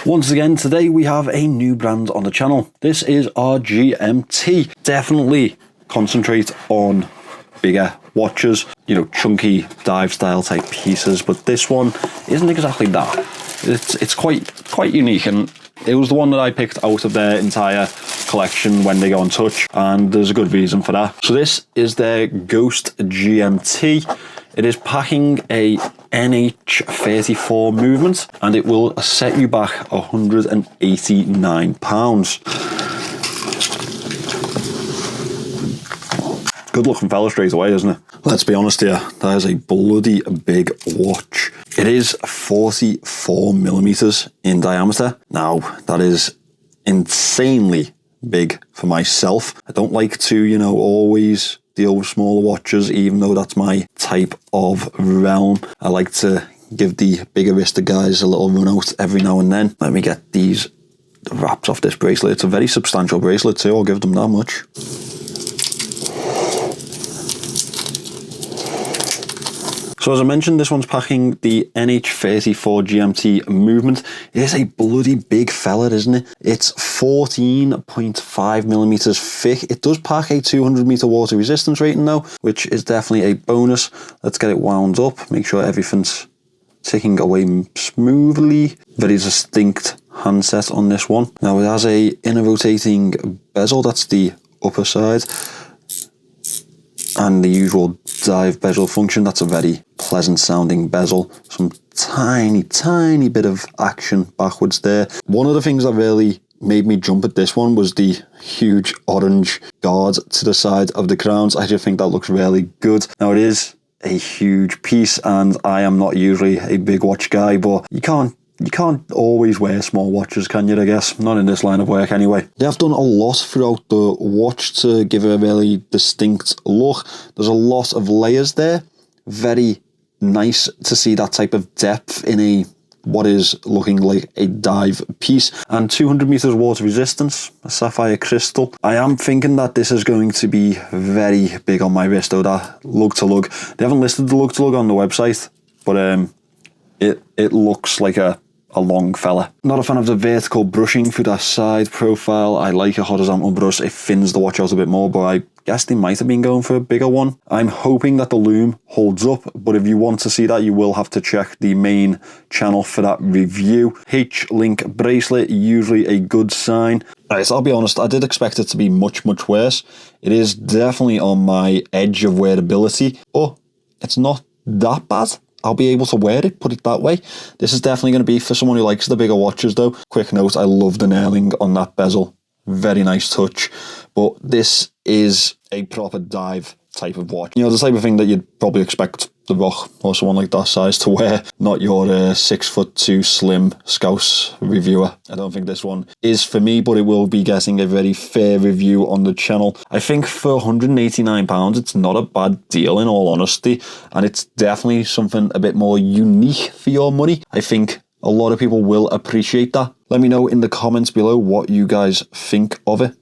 Once again, today we have a new brand on the channel. This is RGMT. Definitely concentrate on bigger watches, you know, chunky dive style type pieces, but this one isn't exactly that. It's quite unique, and it was the one that I picked out of their entire collection when they go on touch, and there's a good reason for that. So this is their Ghost GMT. It is packing a NH34 movement, and it will set you back £189. Good looking fella straight away, isn't it? Let's be honest here, that is a bloody big watch. It is 44mm in diameter. Now, that is insanely big for myself. I don't like to, you know, always deal with smaller watches, even though that's my type of realm. I like to give the bigger wristed guys a little run out every now and then. Let me get these wraps off this bracelet. It's a very substantial bracelet too, I'll give them that much. So as I mentioned, this one's packing the NH34 GMT movement. It is a bloody big fella, isn't it? It's 14.5mm thick. It does pack a 200m water resistance rating though, which is definitely a bonus. Let's get it wound up, make sure everything's ticking away smoothly. Very distinct handset on this one. Now it has a inner rotating bezel, that's the upper side, and the usual dive bezel function. That's a very pleasant sounding bezel. Some tiny bit of action backwards there. One of the things that really made me jump at this one was the huge orange guard to the side of the crowns. I just think that looks really good. Now it is a huge piece, and I am not usually a big watch guy, but you can't always wear small watches, can you, I guess? Not in this line of work anyway. They have done a lot throughout the watch to give it a really distinct look. There's a lot of layers there. Very nice to see that type of depth in a what is looking like a dive piece. And 200m water resistance, a sapphire crystal. I am thinking that this is going to be very big on my wrist though, that lug to lug. They haven't listed the lug to lug on the website, but it looks like a long fella. Not a fan of the vertical brushing through that side profile. I like a horizontal brush. It thins the watch out a bit more, but I guess they might have been going for a bigger one. I'm hoping that the lume holds up, but if you want to see that, you will have to check the main channel for that review. H-link bracelet, usually a good sign. Right, so I'll be honest, I did expect it to be much worse. It is definitely on my edge of wearability, but it's not that bad. I'll be able to wear it, put it that way. This is definitely going to be for someone who likes the bigger watches though. Quick note, I love the nailing on that bezel. Very nice touch. But this is a proper dive type of watch. You know, the type of thing that you'd probably expect The Rock or someone like that size to wear, not your 6'2" slim Scouse reviewer. I don't think this one is for me, but it will be getting a very fair review on the channel. I think for £189, it's not a bad deal in all honesty, and it's definitely something a bit more unique for your money. I think a lot of people will appreciate that. Let me know in the comments below what you guys think of it.